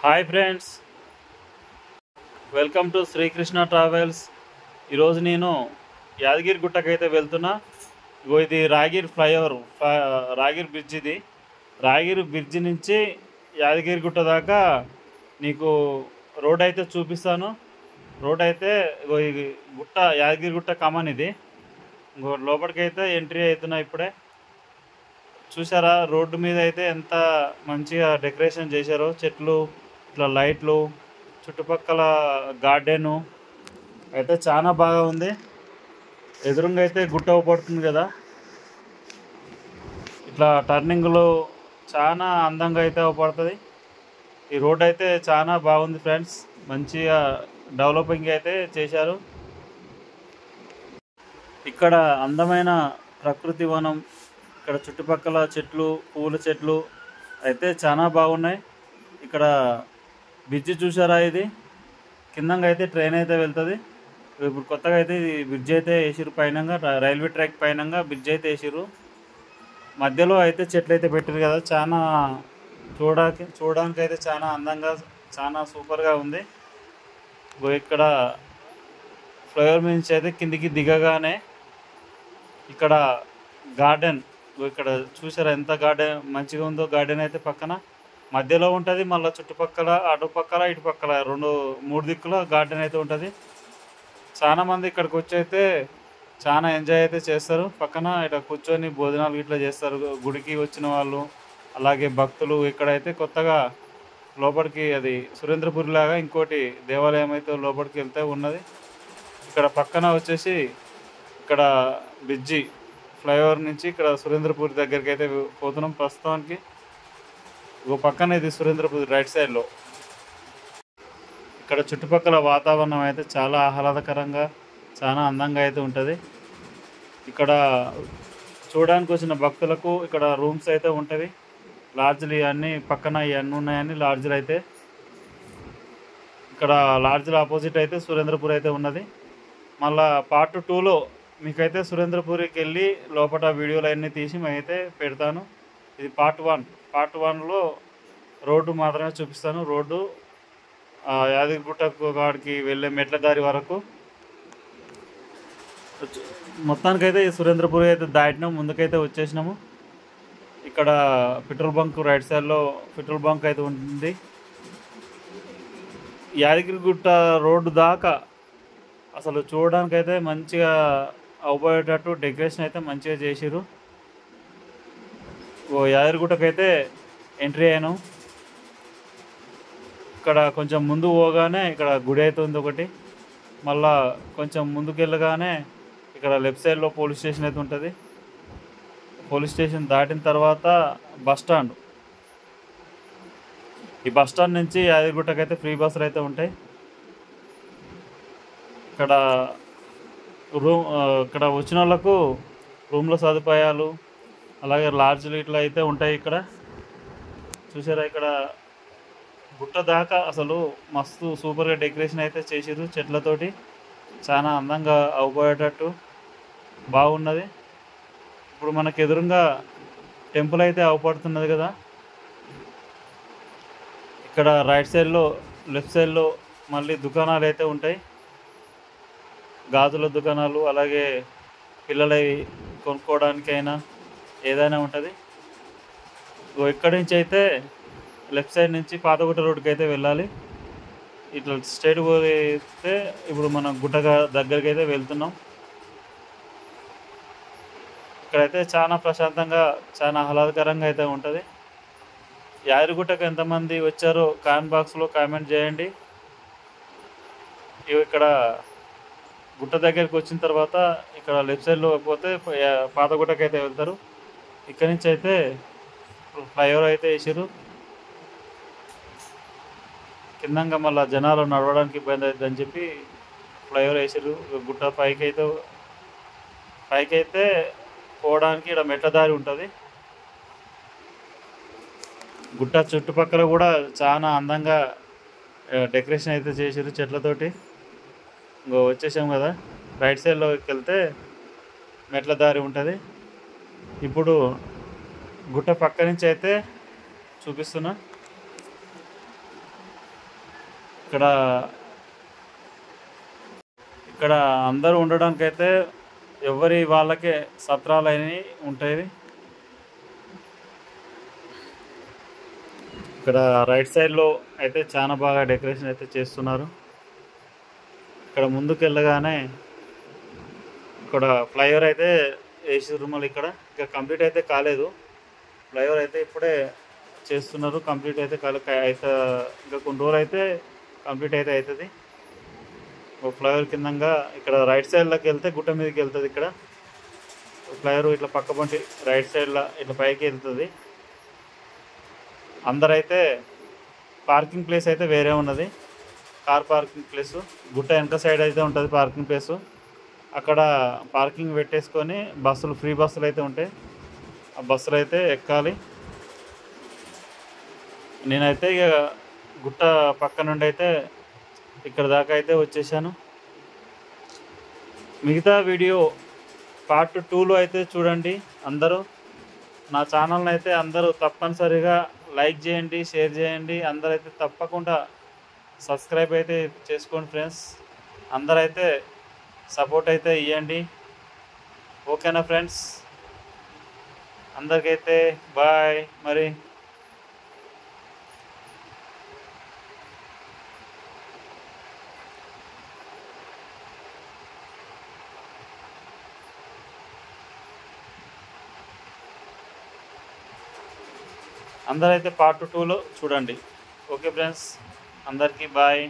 Hi friends, welcome to Srikrishna travels. ఈరోజు నేను యాదగిరి గుట్టకైతే వెళ్తున్నా. ఇగో ఇది రాగిరి ఫ్లైఓవర్, రాగిరి బ్రిడ్జ్. ఇది రాగిరి బ్రిడ్జ్ నుంచి యాదగిరి గుట్ట దాకా నీకు రోడ్ అయితే చూపిస్తాను. రోడ్ అయితే ఇగో ఇది గుట్ట, యాదగిరి గుట్ట కమాన్. ఇది ఇంకో లోపలికైతే ఎంట్రీ అవుతున్నా ఇప్పుడే. చూసారా రోడ్డు మీద అయితే ఎంత మంచిగా డెకరేషన్ చేశారో, చెట్లు, ఇట్లా లైట్లు, చుట్టుపక్కల గార్డెను అయితే చాలా బాగా ఉంది. ఎదురుగా అయితే గుట్ట పడుతుంది కదా, ఇట్లా టర్నింగ్లో చాలా అందంగా అయితే అవపడుతుంది. ఈ రోడ్ అయితే చాలా బాగుంది ఫ్రెండ్స్, మంచిగా డెవలపింగ్ అయితే చేశారు. ఇక్కడ అందమైన ప్రకృతి వనం, ఇక్కడ చుట్టుపక్కల చెట్లు, పూల చెట్లు అయితే చాలా బాగున్నాయి. ఇక్కడ బ్రిడ్జ్ చూసారా, ఇది కిందంగా అయితే ట్రైన్ అయితే వెళ్తుంది. ఇప్పుడు కొత్తగా అయితే బ్రిడ్జ్ అయితే వేసిరు, పైనంగా రైల్వే ట్రాక్ పైనంగా బ్రిడ్జ్ అయితే వేసిరు. మధ్యలో అయితే చెట్లు అయితే పెట్టారు కదా, చాలా చూడడానికి అయితే చాలా అందంగా, చాలా సూపర్గా ఉంది. ఇక్కడ ఫ్లైఓవర్ నుంచి అయితే కిందికి దిగగానే ఇక్కడ గార్డెన్, ఇక్కడ చూసారా ఎంత గార్డెన్ మంచిగా ఉందో. గార్డెన్ అయితే పక్కన మధ్యలో ఉంటుంది, మళ్ళీ చుట్టుపక్కల అటుపక్కల ఇటుపక్కల మూడు దిక్కుల గార్డెన్ అయితే ఉంటుంది. చాలామంది ఇక్కడికి వచ్చి అయితే చాలా ఎంజాయ్ అయితే చేస్తారు. పక్కన ఇట్లా కూర్చొని భోజనాలు ఇట్లా చేస్తారు గుడికి వచ్చిన వాళ్ళు, అలాగే భక్తులు. ఇక్కడైతే కొత్తగా లోపలికి అది సురేంద్రపురి లాగా ఇంకోటి దేవాలయం అయితే లోపలికి వెళ్తే ఉన్నది. ఇక్కడ పక్కన వచ్చేసి ఇక్కడ బ్రిడ్జి, ఫ్లైఓవర్ నుంచి ఇక్కడ సురేంద్రపురి దగ్గరికి అయితే పోతున్నాం ప్రస్తుతానికి. పక్కన ఇది సురేంద్రపురి రైట్ సైడ్లో. ఇక్కడ చుట్టుపక్కల వాతావరణం అయితే చాలా ఆహ్లాదకరంగా, చాలా అందంగా అయితే ఉంటుంది. ఇక్కడ చూడడానికి వచ్చిన భక్తులకు ఇక్కడ రూమ్స్ అయితే ఉంటుంది. లాడ్జ్లు ఇవన్నీ పక్కన ఇవన్నీ ఉన్నాయని లాడ్జ్లు అయితే. ఇక్కడ లాడ్జ్ల ఆపోజిట్ అయితే సురేంద్రపురి అయితే ఉన్నది. మళ్ళా పార్ట్ 2లో మీకైతే సురేంద్రపురికి వెళ్ళి లోపల వీడియోలు అన్నీ తీసి మేమైతే పెడతాను. ఇది పార్ట్ 1. పార్ట్ 1లో రోడ్డు మాత్రమే చూపిస్తాను. రోడ్డు యాదగిరిగుట్ట కాడికి వెళ్ళే మెట్ల దారి వరకు. మొత్తానికైతే ఈ సురేంద్రపురి అయితే దాటినాము, ముందుకైతే వచ్చేసినాము. ఇక్కడ పెట్రోల్ బంక్ రైట్ సైడ్లో పెట్రోల్ బంక్ అయితే ఉంటుంది. యాదగిరిగుట్ట రోడ్డు దాకా అసలు చూడడానికైతే మంచిగా అవబోయేటట్టు డెకరేషన్ అయితే మంచిగా చేసిరు. యాదగిరిగుట్టకైతే ఎంట్రీ అయ్యాను. ఇక్కడ కొంచెం ముందు పోగానే ఇక్కడ గుడి అయితే ఉంది ఒకటి. మళ్ళా కొంచెం ముందుకు వెళ్ళగానే ఇక్కడ లెఫ్ట్ సైడ్లో పోలీస్ స్టేషన్ అయితే ఉంటుంది. పోలీస్ స్టేషన్ దాటిన తర్వాత బస్ స్టాండ్. ఈ బస్ స్టాండ్ నుంచి యాదగిరిగుట్టకైతే ఫ్రీ బస్సులు అయితే ఉంటాయి. ఇక్కడ ఇక్కడ వచ్చిన వాళ్ళకు రూమ్ల సదుపాయాలు, అలాగే లాడ్జ్లు ఇట్లా అయితే ఉంటాయి. ఇక్కడ చూసారా, ఇక్కడ గుట్ట దాకా అసలు మస్తు సూపర్గా డెకరేషన్ అయితే చేసిరు చెట్లతోటి. చాలా అందంగా అవబోయేటట్టు బాగున్నది. ఇప్పుడు మనకు ఎదురుగా టెంపుల్ అయితే అవపడుతున్నది కదా. ఇక్కడ రైట్ సైడ్లో, లెఫ్ట్ సైడ్లో మళ్ళీ దుకాణాలు అయితే ఉంటాయి. గాజుల దుకాణాలు, అలాగే పిల్లలవి కొనుక్కోవడానికైనా ఏదైనా ఉంటుంది. ఇక్కడి నుంచి అయితే లెఫ్ట్ సైడ్ నుంచి పాతగుట్ట రోడ్డుకి అయితే వెళ్ళాలి. ఇట్లా స్ట్రైట్ పోతే ఇప్పుడు మనం గుట్ట దగ్గరికి అయితే వెళ్తున్నాం. ఇక్కడైతే చాలా ప్రశాంతంగా, చాలా ఆహ్లాదకరంగా అయితే ఉంటుంది. యాదగిరిగుట్టకు ఎంతమంది వచ్చారో కామెంట్ బాక్స్లో కామెంట్ చేయండి. ఇక్కడ గుట్ట దగ్గరికి వచ్చిన తర్వాత ఇక్కడ లెఫ్ట్ సైడ్లో పోతే పాతగుట్టకి అయితే వెళ్తారు. ఇక్కడి నుంచి అయితే ఫ్లైఓవర్ అయితే వేసారు. కిందంగా మళ్ళీ జనాలు నడవడానికి ఇబ్బంది అవుతుందని చెప్పి ఫ్లైఓవర్ వేసారు. గుట్ట పైకైతే పోవడానికి ఇక్కడ మెట్ల దారి ఉంటుంది. గుట్ట చుట్టుపక్కల కూడా చాలా అందంగా డెకరేషన్ అయితే చేసారు చెట్లతోటి. వచ్చేసాం కదా, రైట్ సైడ్లోకి వెళ్తే మెట్ల దారి ఉంటుంది. ఇప్పుడు గుట్ట పక్క నుంచి అయితే చూపిస్తున్నా. ఇక్కడ ఇక్కడ అందరూ ఉండడానికైతే ఎవరి వాళ్ళకే సత్రాలు అయినవి ఉంటాయి. ఇక్కడ రైట్ సైడ్లో అయితే చాలా బాగా డెకరేషన్ అయితే చేస్తున్నారు. ఇక్కడ ముందుకు వెళ్ళగానే ఇక్కడ ఫ్లైఓవర్ అయితే వేసిర్రు. మళ్ళీ ఇక్కడ ఇంకా కంప్లీట్ అయితే కాలేదు. ఫ్లైఓవర్ అయితే ఇప్పుడే చేస్తున్నారు. కంప్లీట్ అయితే అయితే ఇంకా కొన్ని రోజులు అయితే కంప్లీట్ అయితే అవుతుంది. ఒక ఫ్లైఓవర్ కిందంగా ఇక్కడ రైట్ సైడ్లోకి వెళ్తే గుట్ట మీదకి వెళ్తుంది. ఇక్కడ ఫ్లైఓవర్ ఇట్లా పక్క పంటి రైట్ సైడ్లో ఇట్లా పైకి వెళ్తుంది. అందరైతే పార్కింగ్ ప్లేస్ అయితే వేరే ఉన్నది. కార్ పార్కింగ్ ప్లేసు గుట్ట వెనక సైడ్ అయితే ఉంటుంది పార్కింగ్ ప్లేసు. అక్కడ పార్కింగ్ పెట్టేసుకొని బస్సులు ఫ్రీ బస్సులు అయితే ఉంటాయి. ఆ బస్సులు అయితే ఎక్కాలి. నేనైతే ఇక గుట్ట పక్క నుండి అయితే ఇక్కడ దాకా అయితే వచ్చేసాను. మిగతా వీడియో పార్ట్ 2లో అయితే చూడండి. అందరూ నా ఛానల్ని అయితే అందరూ తప్పనిసరిగా లైక్ చేయండి, షేర్ చేయండి. అందరైతే తప్పకుండా సబ్స్క్రైబ్ అయితే చేసుకోండి ఫ్రెండ్స్. అందరైతే సపోర్ట్ అయితే ఇవ్వండి. ఓకేనా ఫ్రెండ్స్? అందరికైతే బాయ్. మరి అందరైతే పార్ట్ 2లో చూడండి. ఓకే ఫ్రెండ్స్, అందరికీ బాయ్.